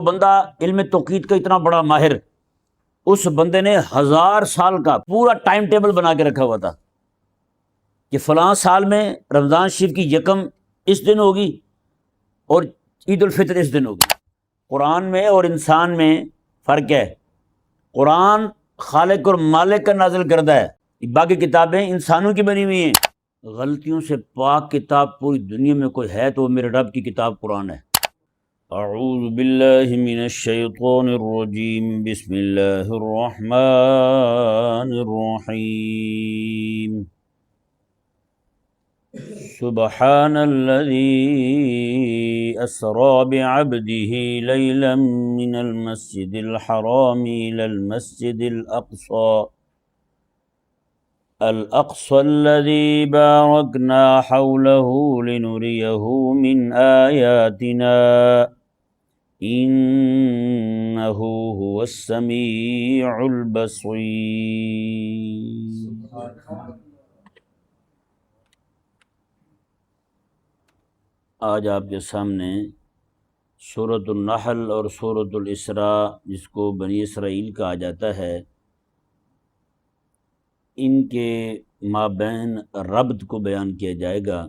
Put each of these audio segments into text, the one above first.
بندہ علم توقید کا اتنا بڑا ماہر، اس بندے نے 1000 سال کا پورا ٹائم ٹیبل بنا کے رکھا ہوا تھا کہ فلاں سال میں رمضان شریف کی یکم اس دن ہوگی اور عید الفطر اس دن ہوگی۔ قرآن میں اور انسان میں فرق ہے، قرآن خالق اور مالک کا نازل کردہ ہے، باقی کتابیں انسانوں کی بنی ہوئی ہیں۔ غلطیوں سے پاک کتاب پوری دنیا میں کوئی ہے تو وہ میرے رب کی کتاب قرآن ہے۔ اعوذ باللہ من الشیطان الرجیم، بسم اللہ الرحمن الرحیم۔ سبحان الذی اسری بعبده لیلا من المسجد الحرام الى المسجد الأقصى الذي باركنا حوله لنريه من آياتنا إنه هو السميع البصير۔ آج آپ کے سامنے سورۃ النحل اور سورۃ الاسراء، جس کو بنی اسرائیل کہا جاتا ہے، ان کے مابین ربط کو بیان کیا جائے گا،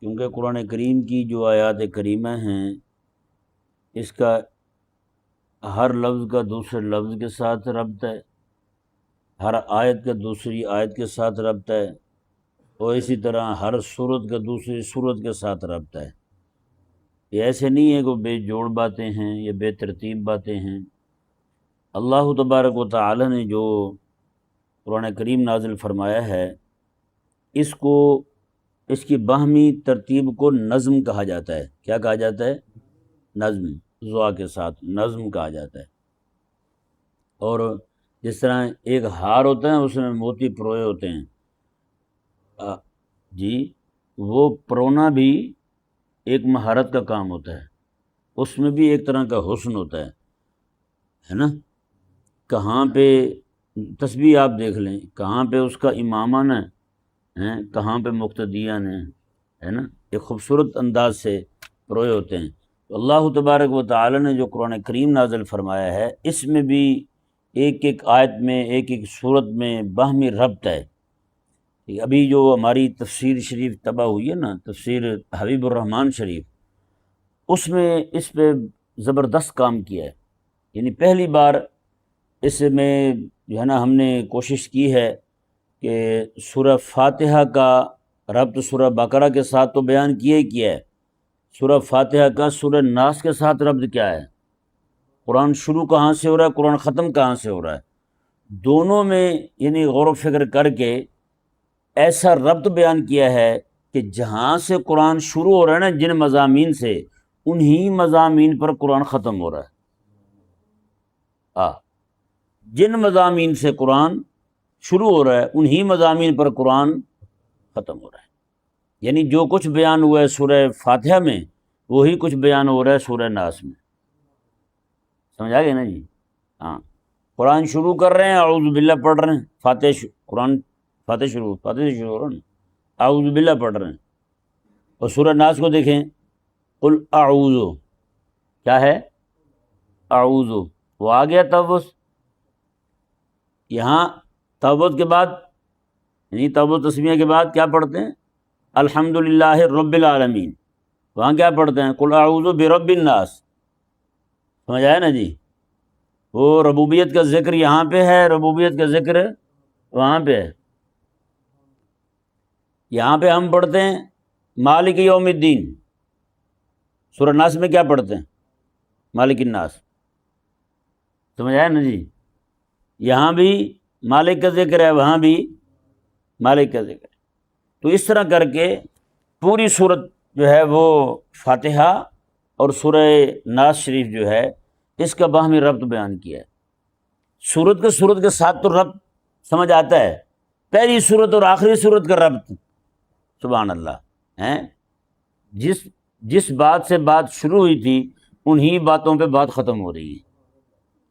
کیونکہ قرآن کریم کی جو آیات کریمہ ہیں اس کا ہر لفظ کا دوسرے لفظ کے ساتھ ربط ہے، ہر آیت کا دوسری آیت کے ساتھ ربط ہے، اور اسی طرح ہر سورت کا دوسری سورت کے ساتھ ربط ہے۔ یہ ایسے نہیں ہے کہ بے جوڑ باتیں ہیں یا بے ترتیب باتیں ہیں۔ اللہ تبارک و تعالی نے جو قرآن کریم نازل فرمایا ہے، اس کی باہمی ترتیب کو نظم کہا جاتا ہے۔ کیا کہا جاتا ہے؟ نظم، ضوا کے ساتھ نظم کہا جاتا ہے۔ اور جس طرح ایک ہار ہوتا ہے اس میں موتی پروئے ہوتے ہیں، وہ پرونا بھی ایک مہارت کا کام ہوتا ہے، اس میں بھی ایک طرح کا حسن ہوتا ہے نا۔ کہاں پہ تسبیح آپ دیکھ لیں، کہاں پہ اس کا امامہ ہے، کہاں پہ مقتدیان ہے نا، ایک خوبصورت انداز سے پروئے ہوتے ہیں۔ تو اللہ تبارک و تعالی نے جو قرآن کریم نازل فرمایا ہے، اس میں بھی ایک ایک آیت میں، ایک ایک سورت میں باہمی ربط ہے۔ ابھی جو ہماری تفسیر شریف طبع ہوئی ہے نا، تفسیر حبیب الرحمن شریف، اس میں اس پہ زبردست کام کیا ہے۔ یعنی پہلی بار اس میں جو ہے نا ہم نے کوشش کی ہے کہ سورہ فاتحہ کا ربط سورہ بقرہ کے ساتھ تو بیان کیا ہی کیا ہے، سورہ فاتحہ کا سورہ ناس کے ساتھ ربط کیا ہے، قرآن شروع کہاں سے ہو رہا ہے، قرآن ختم کہاں سے ہو رہا ہے، دونوں میں یعنی غور و فکر کر کے ایسا ربط بیان کیا ہے کہ جہاں سے قرآن شروع ہو رہا ہے نا، جن مضامین سے، انہی مضامین پر قرآن ختم ہو رہا ہے۔ جن مضامین سے قرآن شروع ہو رہا ہے انہی مضامین پر قرآن ختم ہو رہا ہے۔ یعنی جو کچھ بیان ہوا ہے سورہ فاتحہ میں، وہی کچھ بیان ہو رہا ہے سورہ ناس میں۔ سمجھ آ گئے نا جی؟ ہاں، قرآن شروع کر رہے ہیں، اعوذ باللہ پڑھ رہے ہیں، قرآن فاتحہ سے شروع ہو رہا ہے، اعوذ باللہ پڑھ رہے ہیں۔ اور سورہ ناس کو دیکھیں، قل اعوذ، کیا ہے؟ اعوذ، وہ آ گیا تبوس۔ یہاں توبت کے بعد، یعنی توبت تسمیہ کے بعد کیا پڑھتے ہیں؟ الحمدللہ رب العالمین۔ وہاں کیا پڑھتے ہیں؟ قل اعوذ برب الناس۔ سمجھ آیا نا جی؟ وہ ربوبیت کا ذکر یہاں پہ ہے، ربوبیت کا ذکر وہاں پہ ہے۔ یہاں پہ ہم پڑھتے ہیں مالک یوم الدین، سورہ ناس میں کیا پڑھتے ہیں؟ مالک الناس۔ سمجھ آیا نا جی؟ یہاں بھی مالک کا ذکر ہے، وہاں بھی مالک کا ذکر ہے۔ تو اس طرح کر کے پوری صورت جو ہے وہ فاتحہ اور سورہ ناس شریف جو ہے، اس کا باہمی ربط بیان کیا ہے۔ سورت کے ساتھ تو ربط سمجھ آتا ہے، پہلی سورت اور آخری سورت کا ربط، سبحان اللہ ہیں، جس بات سے بات شروع ہوئی تھی انہی باتوں پہ بات ختم ہو رہی ہے۔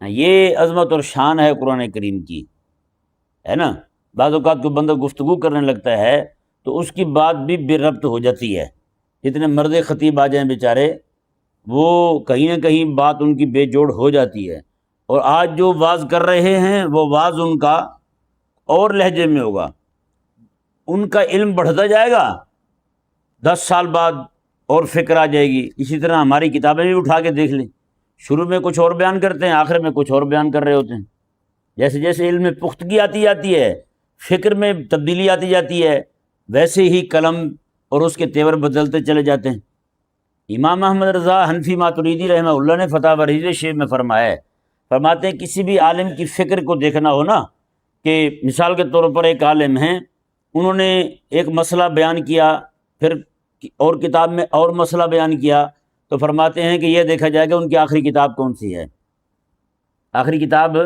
یہ عظمت اور شان ہے قرآن کریم کی، ہے نا۔ بعض اوقات کو بندہ گفتگو کرنے لگتا ہے تو اس کی بات بھی بے ربط ہو جاتی ہے، جتنے مرد خطیب آ جائیں بیچارے، وہ کہیں نہ کہیں بات ان کی بے جوڑ ہو جاتی ہے، اور آج جو واز کر رہے ہیں وہ واز ان کا اور لہجے میں ہوگا، ان کا علم بڑھتا جائے گا، 10 سال بعد اور فکر آ جائے گی۔ اسی طرح ہماری کتابیں بھی اٹھا کے دیکھ لیں، شروع میں کچھ اور بیان کرتے ہیں، آخر میں کچھ اور بیان کر رہے ہوتے ہیں۔ جیسے جیسے علم میں پختگی آتی جاتی ہے، فکر میں تبدیلی آتی جاتی ہے، ویسے ہی قلم اور اس کے تیور بدلتے چلے جاتے ہیں۔ امام احمد رضا حنفی ماتریدی رحمہ اللہ نے فتح ورید شیخ میں فرمایا ہے، فرماتے ہیں کسی بھی عالم کی فکر کو دیکھنا ہو نا، کہ مثال کے طور پر ایک عالم ہیں، انہوں نے ایک مسئلہ بیان کیا، پھر اور کتاب میں اور مسئلہ بیان کیا، تو فرماتے ہیں کہ یہ دیکھا جائے کہ ان کی آخری کتاب کون سی ہے، آخری کتاب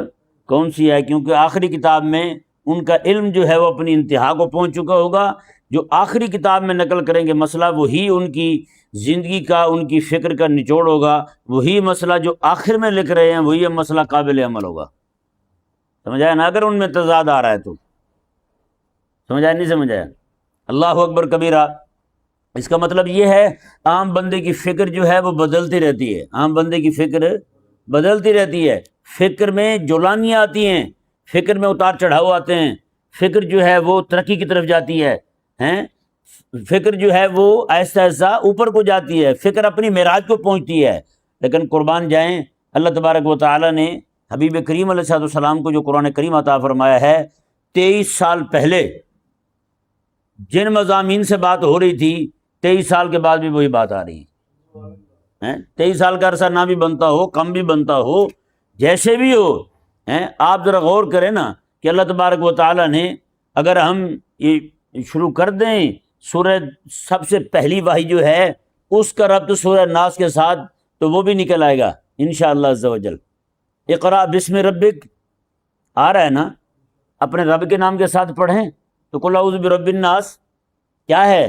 کون سی ہے، کیونکہ آخری کتاب میں ان کا علم جو ہے وہ اپنی انتہا کو پہنچ چکا ہوگا۔ جو آخری کتاب میں نقل کریں گے مسئلہ، وہی ان کی زندگی کا، ان کی فکر کا نچوڑ ہوگا، وہی مسئلہ جو آخر میں لکھ رہے ہیں وہی مسئلہ قابل عمل ہوگا۔ سمجھ آیا نا؟ اگر ان میں تضاد آ رہا ہے تو سمجھ آیا نہیں سمجھ آیا؟ اللہ اکبر کبیرہ۔ اس کا مطلب یہ ہے عام بندے کی فکر جو ہے وہ بدلتی رہتی ہے، عام بندے کی فکر بدلتی رہتی ہے، فکر میں جولانیاں آتی ہیں، فکر میں اتار چڑھاؤ آتے ہیں، فکر جو ہے وہ ترقی کی طرف جاتی ہے، فکر جو ہے وہ آہستہ آہستہ اوپر کو جاتی ہے، فکر اپنی معراج کو پہنچتی ہے۔ لیکن قربان جائیں، اللہ تبارک و تعالیٰ نے حبیب کریم علیہ السلام کو جو قرآن کریم عطا فرمایا ہے، 23 سال پہلے جن مضامین سے بات ہو رہی تھی، 23 سال کے بعد بھی وہی بات آ رہی ہے۔ 23 سال کا عرصہ نہ بھی بنتا ہو، کم بھی بنتا ہو، جیسے بھی ہو، آپ ذرا غور کریں نا کہ اللہ تبارک و تعالیٰ نے، اگر ہم یہ شروع کر دیں سورہ، سب سے پہلی وحی جو ہے اس کا ربط سورہ ناس کے ساتھ، تو وہ بھی نکل آئے گا انشاءاللہ عز و جل۔ اقرا بسم ربک آ رہا ہے نا، اپنے رب کے نام کے ساتھ پڑھیں، تو قل اعوذ برب الناس کیا ہے،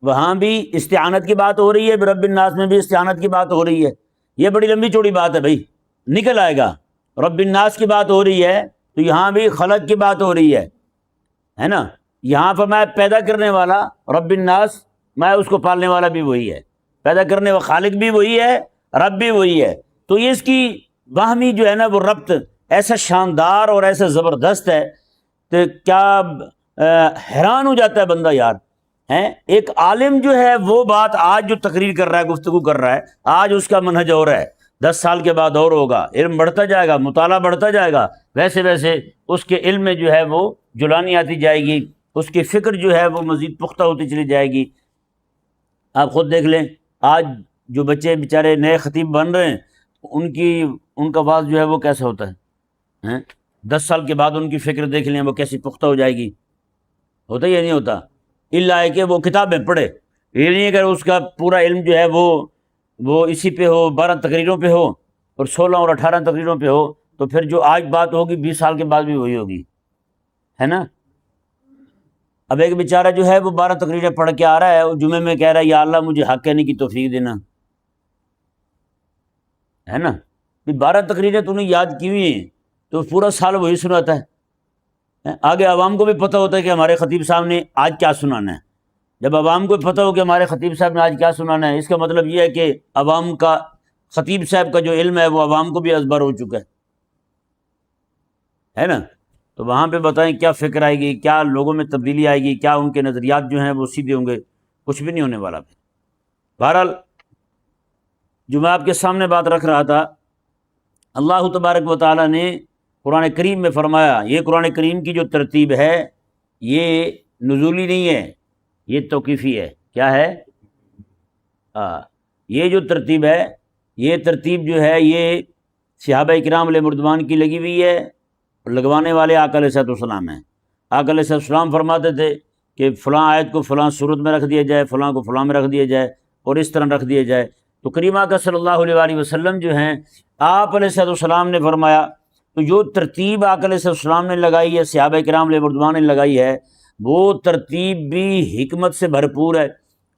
وہاں بھی استعانت کی بات ہو رہی ہے، برب الناس میں بھی استعانت کی بات ہو رہی ہے۔ یہ بڑی لمبی چوڑی بات ہے بھائی، نکل آئے گا۔ رب الناس کی بات ہو رہی ہے تو یہاں بھی خلق کی بات ہو رہی ہے نا، یہاں پر میں پیدا کرنے والا رب الناس، میں اس کو پالنے والا بھی وہی ہے، پیدا کرنے والا خالق بھی وہی ہے، رب بھی وہی ہے۔ تو یہ اس کی باہمی جو ہے نا وہ ربط ایسا شاندار اور ایسا زبردست ہے کہ کیا حیران ہو جاتا ہے بندہ یار۔ ایک عالم جو ہے وہ بات آج جو تقریر کر رہا ہے، گفتگو کر رہا ہے، آج اس کا منہج اور ہے، 10 سال کے بعد اور ہوگا، علم بڑھتا جائے گا، مطالعہ بڑھتا جائے گا، ویسے ویسے اس کے علم میں جو ہے وہ جلانی آتی جائے گی، اس کی فکر جو ہے وہ مزید پختہ ہوتی چلی جائے گی۔ آپ خود دیکھ لیں، آج جو بچے بیچارے نئے خطیب بن رہے ہیں، ان کا واز جو ہے وہ کیسا ہوتا ہے، 10 سال کے بعد ان کی فکر دیکھ لیں وہ کیسی پختہ ہو جائے گی۔ ہوتا یا نہیں ہوتا؟ اللہ ہے کہ وہ کتابیں پڑھے، یہ نہیں کہ اس کا پورا علم جو ہے وہ اسی پہ ہو، 12 تقریروں پہ ہو اور 16 اور 18 تقریروں پہ ہو، تو پھر جو آج بات ہوگی 20 سال کے بعد بھی وہی ہوگی، ہے نا۔ اب ایک بیچارہ جو ہے وہ 12 تقریریں پڑھ کے آ رہا ہے، وہ جمعے میں کہہ رہا ہے یا اللہ مجھے حق کہنے کی توفیق دینا، ہے نا۔ 12 تقریریں تو نے یاد کی ہوئی ہیں تو پورا سال وہی سناتا ہے۔ آگے عوام کو بھی پتہ ہوتا ہے کہ ہمارے خطیب صاحب نے آج کیا سنانا ہے۔ جب عوام کو پتہ ہو کہ ہمارے خطیب صاحب نے آج کیا سنانا ہے، اس کا مطلب یہ ہے کہ عوام کا، خطیب صاحب کا جو علم ہے وہ عوام کو بھی ازبر ہو چکا ہے نا۔ تو وہاں پہ بتائیں کیا فکر آئے گی، کیا لوگوں میں تبدیلی آئے گی، کیا ان کے نظریات جو ہیں وہ سیدھے ہوں گے؟ کچھ بھی نہیں ہونے والا۔ بہرحال جو میں آپ کے سامنے بات رکھ رہا تھا، اللہ تبارک و تعالیٰ نے قرآن کریم میں فرمایا، یہ قرآن کریم کی جو ترتیب ہے یہ نزولی نہیں ہے، یہ توقیفی ہے۔ کیا ہے؟ یہ جو ترتیب ہے، یہ ترتیب جو ہے یہ صحابہ کرام علیہ مردوان کی لگی ہوئی ہے، لگوانے والے آقا علیہ السلام ہیں۔ آقا علیہ السلام فرماتے تھے کہ فلاں آیت کو فلاں صورت میں رکھ دیا جائے، فلاں کو فلاں میں رکھ دیا جائے، اور اس طرح رکھ دیا جائے۔ تو کریم آقا صلی اللہ علیہ وآلہ وسلم جو ہیں، آپ علیہ السلام نے فرمایا، تو جو ترتیب آقا علیہ السلام نے لگائی ہے، صحابہ کرام علیہ مردوان نے لگائی ہے، وہ ترتیب بھی حکمت سے بھرپور ہے۔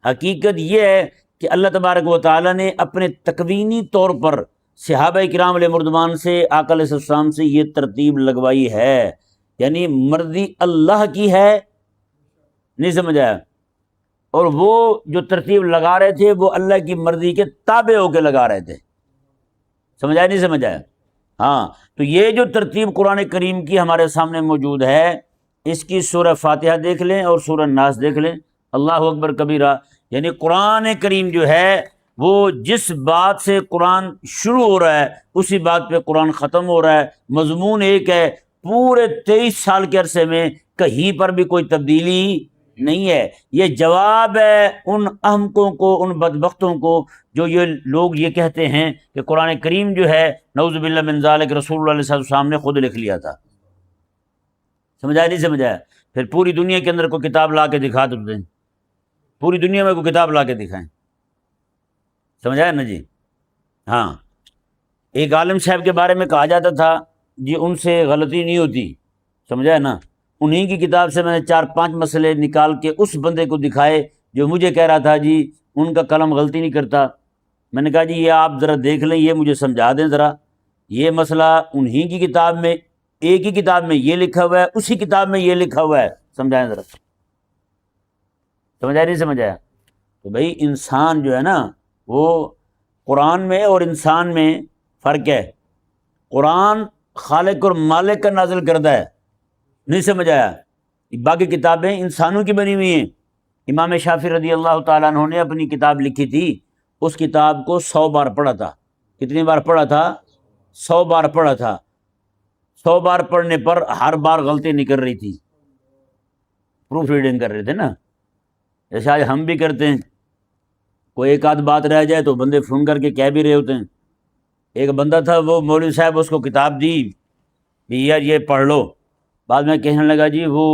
حقیقت یہ ہے کہ اللہ تبارک و تعالیٰ نے اپنے تکوینی طور پر صحابہ کرام علیہ مردوان سے، آقا علیہ السلام سے یہ ترتیب لگوائی ہے، یعنی مرضی اللہ کی ہے۔ نہیں سمجھ آیا؟ اور وہ جو ترتیب لگا رہے تھے وہ اللہ کی مرضی کے تابع ہو کے لگا رہے تھے. سمجھایا نہیں سمجھایا؟ ہاں، تو یہ جو ترتیب قرآن کریم کی ہمارے سامنے موجود ہے، اس کی سورہ فاتحہ دیکھ لیں اور سورہ ناس دیکھ لیں. اللہ اکبر کبیرہ. یعنی قرآن کریم جو ہے وہ جس بات سے قرآن شروع ہو رہا ہے اسی بات پہ قرآن ختم ہو رہا ہے. مضمون ایک ہے. پورے 23 سال کے عرصے میں کہیں پر بھی کوئی تبدیلی نہیں ہے. یہ جواب ہے ان احمقوں کو، ان بدبختوں کو جو یہ لوگ یہ کہتے ہیں کہ قرآن کریم جو ہے نعوذ باللہ من ذالک رسول اللہ علیہ وسلم نے خود لکھ لیا تھا. سمجھایا نہیں سمجھایا؟ پھر پوری دنیا کے اندر کوئی کتاب لا کے دکھا دیں، پوری دنیا میں کوئی کتاب لا کے دکھائیں. سمجھایا نا جی؟ ہاں، ایک عالم صاحب کے بارے میں کہا جاتا تھا جی ان سے غلطی نہیں ہوتی. سمجھایا نا؟ انہی کی کتاب سے میں نے 4-5 مسئلے نکال کے اس بندے کو دکھائے جو مجھے کہہ رہا تھا جی ان کا قلم غلطی نہیں کرتا. میں نے کہا جی یہ آپ ذرا دیکھ لیں، یہ مجھے سمجھا دیں ذرا. یہ مسئلہ انہی کی کتاب میں، ایک ہی کتاب میں یہ لکھا ہوا ہے، اسی کتاب میں یہ لکھا ہوا ہے. سمجھائیں ذرا. سمجھایا نہیں سمجھایا؟ تو بھائی انسان جو ہے نا وہ قرآن میں اور انسان میں فرق ہے. قرآن خالق اور مالک کا نازل کردہ ہے. نہیں سمجھ آیا؟ باقی کتابیں انسانوں کی بنی ہوئی ہیں. امام شافعی رضی اللہ تعالیٰ عنہ نے اپنی کتاب لکھی تھی، اس کتاب کو 100 بار پڑھا تھا. کتنی بار پڑھا تھا؟ 100 بار پڑھا تھا. 100 بار پڑھنے پر ہر بار غلطی نکل رہی تھی. پروف ریڈنگ کر رہے تھے نا، جیسے آج ہم بھی کرتے ہیں. کوئی ایک آدھ بات رہ جائے تو بندے فون کر کے کہہ بھی رہے ہوتے ہیں. ایک بندہ تھا، وہ مولوی صاحب اس کو کتاب دی بھی یار یہ پڑھ لو. بعد میں کہنے لگا جی وہ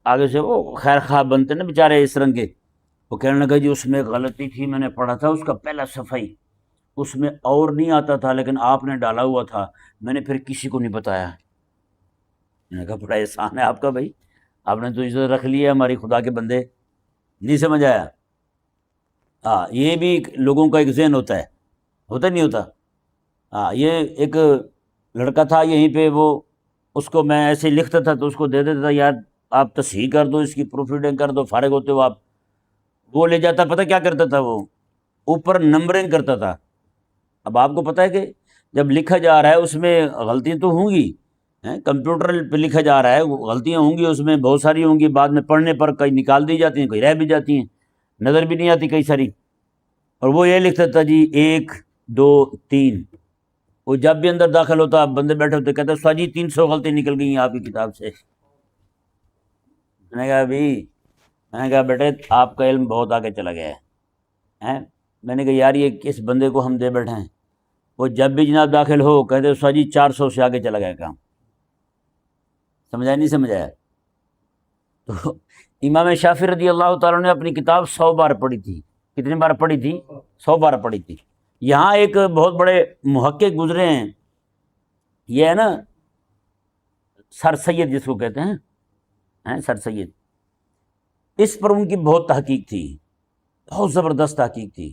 آگے سے وہ خیر خواہ بنتے نا بیچارے اس رنگ کے، وہ کہنے لگا جی اس میں غلطی تھی، میں نے پڑھا تھا اس کا پہلا صفحہ ہی اس میں اور نہیں آتا تھا لیکن آپ نے ڈالا ہوا تھا، میں نے پھر کسی کو نہیں بتایا. میں نے کہا بڑا احسان ہے آپ کا بھائی، آپ نے تو عزت رکھ لی ہے ہماری خدا کے بندے. نہیں سمجھ آیا؟ ہاں، یہ بھی لوگوں کا ایک ذہن ہوتا ہے، ہوتا نہیں ہوتا؟ ہاں، یہ ایک لڑکا تھا یہیں پہ، وہ اس کو میں ایسے لکھتا تھا تو اس کو دے دیتا تھا، یار آپ تصحیح کر دو، اس کی پروف ریڈنگ کر دو، فارغ ہوتے ہو آپ. وہ لے جاتا، پتہ کیا کرتا تھا، وہ اوپر نمبرنگ کرتا تھا. اب آپ کو پتہ ہے کہ جب لکھا جا رہا ہے اس میں غلطیاں تو ہوں گی، کمپیوٹر پہ لکھا جا رہا ہے، غلطیاں ہوں گی، اس میں بہت ساری ہوں گی. بعد میں پڑھنے پر کئی نکال دی جاتی ہیں، کئی رہ بھی جاتی ہیں، نظر بھی نہیں آتی کئی ساری. اور وہ یہ لکھتا تھا جی 1 2 3. وہ جب بھی اندر داخل ہوتا، بندے بیٹھے ہوتے، کہتے سوا جی 300 غلطی نکل گئی ہیں آپ کی کتاب سے. میں نے کہا بیٹے آپ کا علم بہت آگے چلا گیا ہے. میں نے کہا یار یہ کس بندے کو ہم دے بیٹھے ہیں، وہ جب بھی جناب داخل ہو کہتے سوا جی 400 سے آگے چلا گیا کام. سمجھایا نہیں سمجھایا؟ تو امام شافعی رضی اللہ تعالیٰ نے اپنی کتاب 100 بار پڑھی تھی. کتنی بار پڑھی تھی؟ 100 بار پڑھی تھی. یہاں ایک بہت بڑے محقق گزرے ہیں، یہ ہے نا سر سید جس کو کہتے ہیں، سر سید. اس پر ان کی بہت تحقیق تھی، بہت زبردست تحقیق تھی.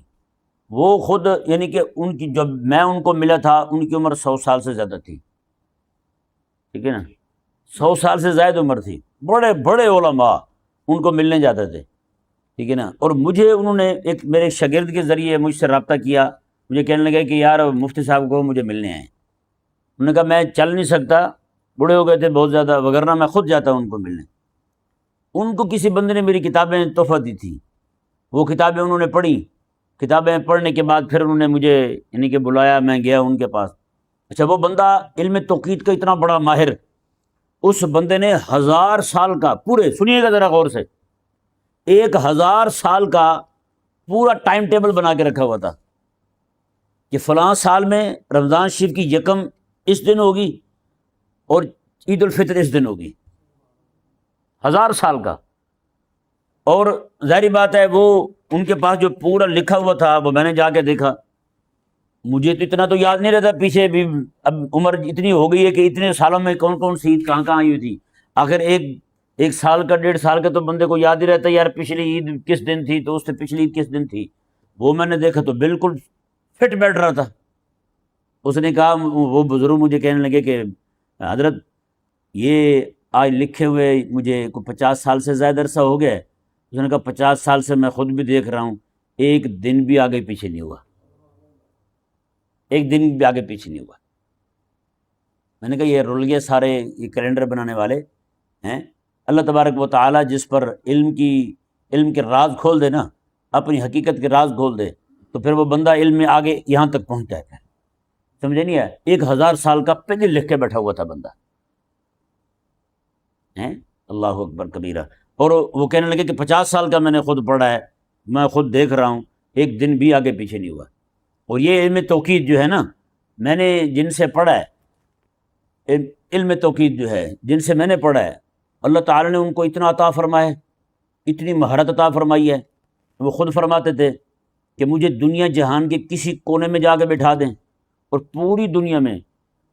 وہ خود یعنی کہ ان کی جب میں ان کو ملا تھا ان کی عمر 100 سال سے زیادہ تھی. ٹھیک ہے نا، 100 سال سے زائد عمر تھی. بڑے بڑے علماء ان کو ملنے جاتے تھے. ٹھیک ہے نا. اور مجھے انہوں نے ایک میرے شاگرد کے ذریعے مجھ سے رابطہ کیا، مجھے کہنے لگے کہ یار مفتی صاحب کو مجھے ملنے آئے. انہوں نے کہا میں چل نہیں سکتا، بوڑھے ہو گئے تھے بہت زیادہ، وگرنہ میں خود جاتا ہوں ان کو ملنے. ان کو کسی بندے نے میری کتابیں تحفہ دی تھی، وہ کتابیں انہوں نے پڑھی. کتابیں پڑھنے کے بعد پھر انہوں نے مجھے یعنی کہ بلایا، میں گیا ان کے پاس. اچھا، وہ بندہ علم توقید کا اتنا بڑا ماہر، اس بندے نے 1000 سال کا، پورے سنیے گا ذرا غور سے، 1000 سال کا پورا ٹائم ٹیبل بنا کے رکھا ہوا تھا کہ فلاں سال میں رمضان شریف کی یکم اس دن ہوگی اور عید الفطر اس دن ہوگی. 1000 سال کا. اور ظاہری بات ہے وہ ان کے پاس جو پورا لکھا ہوا تھا وہ میں نے جا کے دیکھا. مجھے تو اتنا تو یاد نہیں رہتا، پیچھے بھی اب عمر اتنی ہو گئی ہے کہ اتنے سالوں میں کون کون سی عید کہاں کہاں آئی ہوئی تھی. آخر ایک سال کا 1.5 سال کا تو بندے کو یاد ہی رہتا ہے، یار پچھلی عید کس دن تھی تو اس سے پچھلی عید کس دن تھی. وہ میں نے دیکھا تو بالکل فٹ بیٹھ رہا تھا. اس نے کہا، وہ بزرگ مجھے کہنے لگے کہ حضرت یہ آج لکھے ہوئے مجھے 50 سال سے زائد عرصہ ہو گیا ہے، اس نے کہا 50 سال سے میں خود بھی دیکھ رہا ہوں، ایک دن بھی آگے پیچھے نہیں ہوا، ایک دن بھی آگے پیچھے نہیں ہوا۔ میں نے کہا یہ رل گئے سارے یہ کیلنڈر بنانے والے ہیں۔ اللہ تبارک و تعالیٰ جس پر علم کے راز کھول دے نا، اپنی حقیقت کے راز کھول دے، تو پھر وہ بندہ علم میں آگے یہاں تک پہنچتا ہے۔ سمجھے نہیں ہے؟ 1000 سال کا پہلے لکھ کے بیٹھا ہوا تھا بندہ، ہیں؟ اللہ اکبر کبیرہ۔ اور وہ کہنے لگے کہ 50 سال کا میں نے خود پڑھا ہے، میں خود دیکھ رہا ہوں، ایک دن بھی آگے پیچھے نہیں ہوا۔ اور یہ علم توقید جو ہے نا، میں نے جن سے پڑھا ہے، علم توقید جو ہے جن سے میں نے پڑھا ہے، اللہ تعالیٰ نے ان کو اتنا عطا فرمایا ہے، اتنی مہارت عطا فرمائی ہے، وہ خود فرماتے تھے کہ مجھے دنیا جہان کے کسی کونے میں جا کے بٹھا دیں اور پوری دنیا میں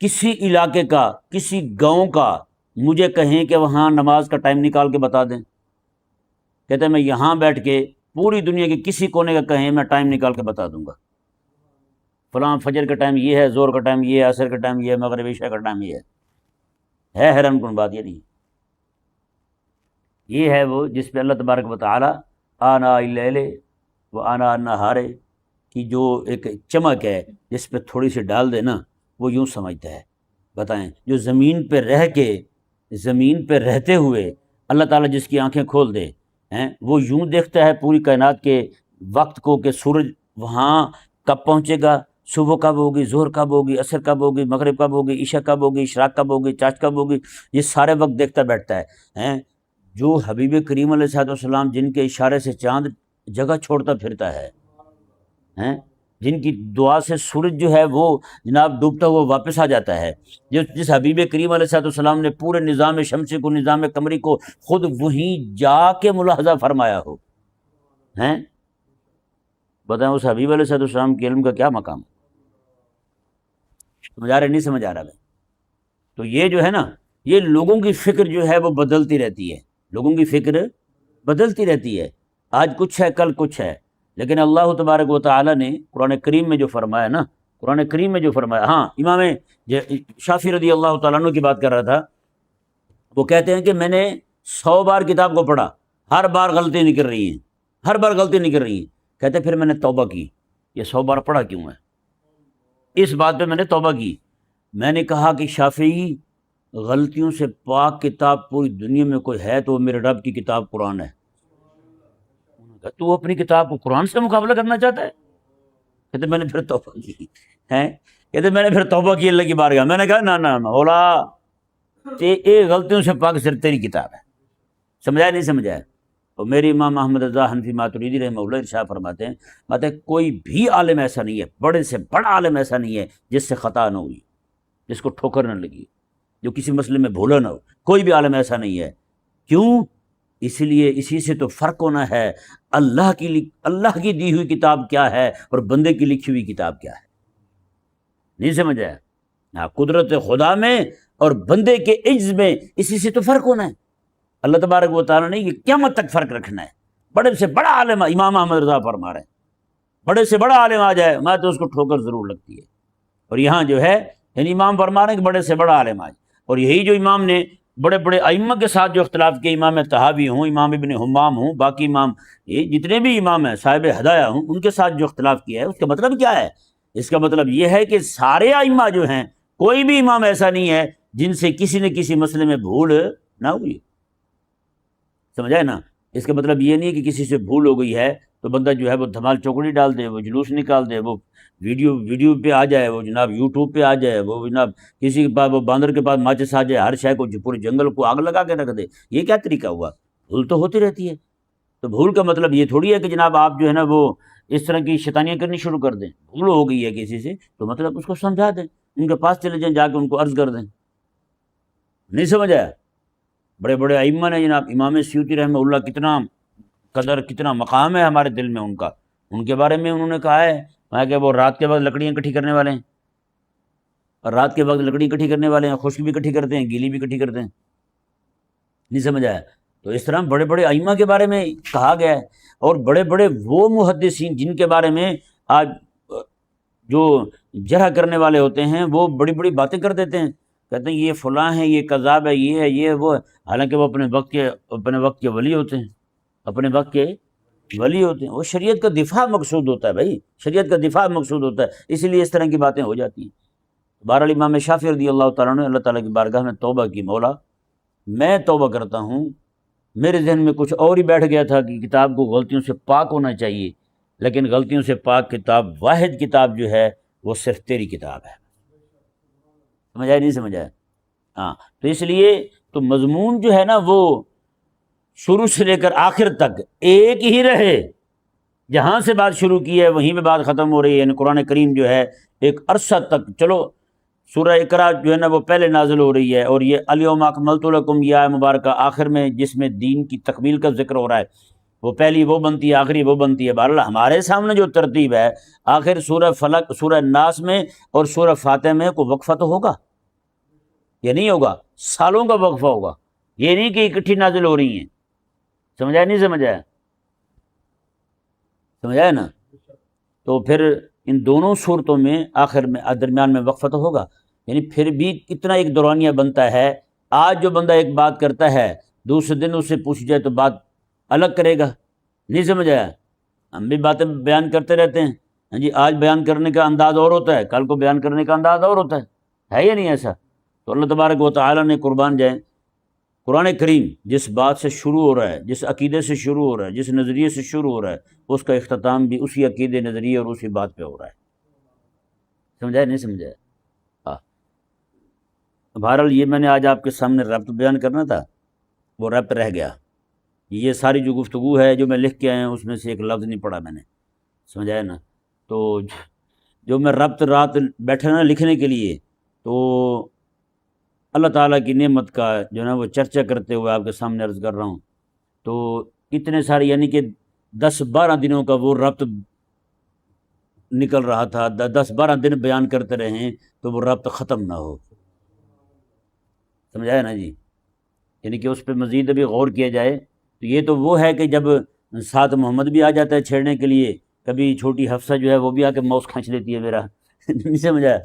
کسی علاقے کا، کسی گاؤں کا مجھے کہیں کہ وہاں نماز کا ٹائم نکال کے بتا دیں، کہتے ہیں میں یہاں بیٹھ کے پوری دنیا کے کسی کونے کا کہیں میں ٹائم نکال کے بتا دوں گا، فلاں فجر کا ٹائم یہ ہے، زور کا ٹائم یہ ہے، عصر کا ٹائم یہ ہے، مغرب عشاء کا ٹائم یہ ہے حیران کن بات یہ نہیں۔ یہ ہے وہ جس پہ اللہ تبارک و تعالیٰ آنا اللیل و آنا النہار کی جو ایک چمک ہے، جس پہ تھوڑی سی ڈال دے نا، وہ یوں سمجھتا ہے۔ بتائیں، جو زمین پہ رہ کے، زمین پہ رہتے ہوئے اللہ تعالیٰ جس کی آنکھیں کھول دے ہیں، وہ یوں دیکھتا ہے پوری کائنات کے وقت کو کہ سورج وہاں کب پہنچے گا، صبح کب ہوگی، ظہر کب ہوگی، عصر کب ہوگی، مغرب کب ہوگی، عشاء کب ہوگی، اشراق کب ہوگی، چاش کب ہوگی، یہ سارے وقت دیکھتا بیٹھتا ہے ہیں۔ جو حبیب کریم علیہ الصلوۃ والسلام جن کے اشارے سے چاند جگہ چھوڑتا پھرتا ہے ہیں، جن کی دعا سے سورج جو ہے وہ جناب ڈوبتا ہوا واپس آ جاتا ہے، جس حبیب کریم علیہ الصلوۃ والسلام نے پورے نظام شمسی کو، نظام قمری کو خود وہیں جا کے ملاحظہ فرمایا ہو ہیں، بتائیں اس حبیب علیہ الصلوۃ والسلام کے علم کا کیا مقام ہے؟ سمجھا رہے نہیں سمجھ آ رہا بھائی؟ تو یہ جو ہے نا، یہ لوگوں کی فکر جو ہے وہ بدلتی رہتی ہے، لوگوں کی فکر بدلتی رہتی ہے، آج کچھ ہے کل کچھ ہے، لیکن اللہ تبارک و تعالیٰ نے قرآن کریم میں جو فرمایا نا، قرآن کریم میں جو فرمایا، ہاں امام شافعی رضی اللہ تعالیٰ عنہ کی بات کر رہا تھا، وہ کہتے ہیں کہ میں نے 100 بار کتاب کو پڑھا، ہر بار غلطی نکل رہی ہیں، ہر بار غلطی نکل رہی ہیں، کہتے پھر میں نے توبہ کی، یہ 100 بار پڑھا کیوں ہے؟ اس بات پہ میں نے توبہ کی، میں نے کہا کہ شافعی، غلطیوں سے پاک کتاب پوری دنیا میں کوئی ہے تو وہ میرے رب کی کتاب قرآن ہے۔ تو اپنی کتاب کو قرآن سے مقابلہ کرنا چاہتا ہے؟ کہتے میں نے پھر توبہ کی ہیں، کہتے میں نے پھر توبہ کی اللہ کی بارگاہ، میں نے کہا نہ اولا، یہ غلطیوں سے پاک صرف تیری کتاب ہے۔ سمجھایا نہیں سمجھایا؟ اور میری امام احمد رضا حنفی ماتریدی رحمہ اللہ ارشاد فرماتے ہیں کوئی بھی عالم ایسا نہیں ہے، بڑے سے بڑا عالم ایسا نہیں ہے جس سے خطا نہ ہوئی، جس کو ٹھوکر نہ لگی، جو کسی مسئلے میں بھولا نہ ہو، کوئی بھی عالم ایسا نہیں ہے۔ کیوں؟ اس لیے اسی سے تو فرق ہونا ہے اللہ کی دی ہوئی کتاب کیا ہے اور بندے کی لکھی ہوئی کتاب کیا ہے۔ نہیں سمجھ آیا؟ ہاں، قدرت خدا میں اور بندے کے عجز میں اسی سے تو فرق ہونا ہے۔ اللہ تبارک و تعالیٰ نے یہ قیامت تک فرق رکھنا ہے۔ بڑے سے بڑا عالم امام احمد رضا فرما رہے ہیں، بڑے سے بڑا عالم آ جائے میں تو اس کو ٹھوکر ضرور لگتی ہے۔ اور یہاں جو ہے یعنی امام فرما رہے ہیں کہ بڑے سے بڑا عالم آ جائے، اور یہی جو امام نے بڑے بڑے ائمہ کے ساتھ جو اختلاف کیا، امام طحاوی ہوں، امام ابن حمام ہوں، باقی امام، یہ جتنے بھی امام ہیں، صاحب ہدایہ ہوں، ان کے ساتھ جو اختلاف کیا ہے، اس کا مطلب کیا ہے؟ اس کا مطلب یہ ہے کہ سارے ائمہ جو ہیں، کوئی بھی امام ایسا نہیں ہے جن سے کسی نے کسی مسئلے میں بھول نہ ہوئی۔ سمجھائے نا؟ اس کا مطلب یہ نہیں کہ کسی سے بھول ہو گئی ہے تو بندہ جو ہے وہ دھمال چوکڑی ڈال دے، وہ جلوس نکال دے، وہ ویڈیو پہ آ جائے، وہ جناب یوٹیوب پہ آ جائے، وہ جناب کسی کے پاس وہ باندر کے پاس ماچس آ جائے، ہر شے کو پورے جنگل کو آگ لگا کے رکھ دے۔ یہ کیا طریقہ ہوا؟ بھول تو ہوتی رہتی ہے۔ تو بھول کا مطلب یہ تھوڑی ہے کہ جناب آپ جو ہے نا وہ اس طرح کی شیطانیاں کرنی شروع کر دیں۔ بھول ہو گئی ہے کسی سے تو مطلب اس کو سمجھا دیں، ان کے پاس چلے جائیں، جا کے ان کو عرض کر دیں۔ نہیں سمجھ آیا؟ بڑے بڑے ائمہ نے جناب، امام سیوطی رحمہ اللہ، کتنا قدر، کتنا مقام ہے ہمارے دل میں ان کا، ان کے بارے میں انہوں نے کہا ہے کہ وہ رات کے وقت لکڑیاں اکٹھی کرنے والے ہیں، اور رات کے وقت لکڑی اکٹھی کرنے والے ہیں، خشک بھی اکٹھی کرتے ہیں، گیلی بھی اکٹھی کرتے ہیں۔ نہیں سمجھ آیا؟ تو اس طرح بڑے بڑے ائمہ کے بارے میں کہا گیا ہے، اور بڑے بڑے وہ محدثین جن کے بارے میں آج جو جرح کرنے والے ہوتے ہیں وہ بڑی بڑی باتیں کر دیتے ہیں، کہتے ہیں یہ فلاں ہے، یہ کذاب ہے، یہ ہے، یہ وہ ہے، حالانکہ وہ اپنے وقت کے ولی ہوتے ہیں، اپنے وقت کے ولی ہوتے ہیں. وہ شریعت کا دفاع مقصود ہوتا ہے بھائی، شریعت کا دفاع مقصود ہوتا ہے، اسی لیے اس طرح کی باتیں ہو جاتی ہیں. بہرحال امام شافعی رضی اللہ تعالیٰ نے اللہ تعالیٰ کی بارگاہ میں توبہ کی، مولا میں توبہ کرتا ہوں، میرے ذہن میں کچھ اور ہی بیٹھ گیا تھا کہ کتاب کو غلطیوں سے پاک ہونا چاہیے، لیکن غلطیوں سے پاک کتاب، واحد کتاب جو ہے وہ صرف تیری کتاب ہے. سمجھ آیا نہیں سمجھ آیا؟ ہاں، تو اس لیے تو مضمون جو ہے نا وہ شروع سے لے کر آخر تک ایک ہی رہے، جہاں سے بات شروع کی ہے وہیں پہ بات ختم ہو رہی ہے. یعنی قرآن کریم جو ہے ایک عرصہ تک، چلو سورہ اقرا جو ہے نا وہ پہلے نازل ہو رہی ہے، اور یہ الیوم اکملت لکم یہ آیہ مبارکہ آخر میں جس میں دین کی تکمیل کا ذکر ہو رہا ہے، وہ پہلی وہ بنتی ہے، آخری وہ بنتی ہے. بہرحال ہمارے سامنے جو ترتیب ہے، آخر سورہ فلق، سورہ ناس میں اور سورہ فاتح میں کوئی وقفہ تو ہوگا یا نہیں ہوگا؟ سالوں کا وقفہ ہوگا، یہ نہیں کہ اکٹھی نازل ہو رہی ہیں. سمجھایا نہیں سمجھایا؟ سمجھایا نا؟ تو پھر ان دونوں صورتوں میں آخر میں درمیان میں وقفہ تو ہوگا. یعنی پھر بھی کتنا ایک دورانیہ بنتا ہے. آج جو بندہ ایک بات کرتا ہے، دوسرے دن اس سے پوچھ جائے تو بات الگ کرے گا. نہیں سمجھ آیا؟ ہم بھی باتیں بیان کرتے رہتے ہیں، ہاں جی، آج بیان کرنے کا انداز اور ہوتا ہے، کل کو بیان کرنے کا انداز اور ہوتا ہے یا نہیں ایسا؟ تو اللہ تبارک و تعالیٰ نے قربان جائیں، قرآن کریم جس بات سے شروع ہو رہا ہے، جس عقیدے سے شروع ہو رہا ہے، جس نظریے سے شروع ہو رہا ہے، اس کا اختتام بھی اسی عقیدے، نظریے اور اسی بات پہ ہو رہا ہے. سمجھایا نہیں سمجھایا؟ ہاں. بہرحال یہ میں نے آج آپ کے سامنے ربط بیان کرنا تھا، وہ ربط رہ گیا. یہ ساری جو گفتگو ہے جو میں لکھ کے آیا ہوں اس میں سے ایک لفظ نہیں پڑھا میں نے. سمجھایا نا؟ تو جو میں ربط رات بیٹھا نا لکھنے کے لیے، تو اللہ تعالیٰ کی نعمت کا جو ہے نا وہ چرچا کرتے ہوئے آپ کے سامنے عرض کر رہا ہوں. تو اتنے سارے یعنی کہ 10-12 دنوں کا وہ ربط نکل رہا تھا، 10-12 دن بیان کرتے رہے تو وہ ربط ختم نہ ہو. سمجھایا نا جی؟ یعنی کہ اس پہ مزید ابھی غور کیا جائے. تو یہ تو وہ ہے کہ جب ساتھ محمد بھی آ جاتا ہے چھیڑنے کے لیے، کبھی چھوٹی حفصہ جو ہے وہ بھی آ کے ماؤس کھینچ لیتی ہے میرا. نہیں سمجھایا؟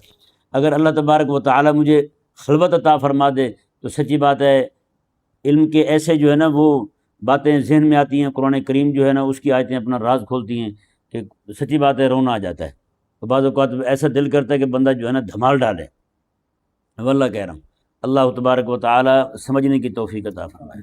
اگر اللہ تبارک و تعالیٰ مجھے خلوت عطا فرما دے تو سچی بات ہے علم کے ایسے جو ہے نا وہ باتیں ذہن میں آتی ہیں، قرآن کریم جو ہے نا اس کی آیتیں اپنا راز کھولتی ہیں کہ سچی بات ہے رونا آ جاتا ہے. تو بعض اوقات ایسا دل کرتا ہے کہ بندہ جو ہے نا دھمال ڈالے. واللہ کہہ رہا ہوں اللہ تبارک و تعالیٰ سمجھنے کی توفیق عطا فرمائے.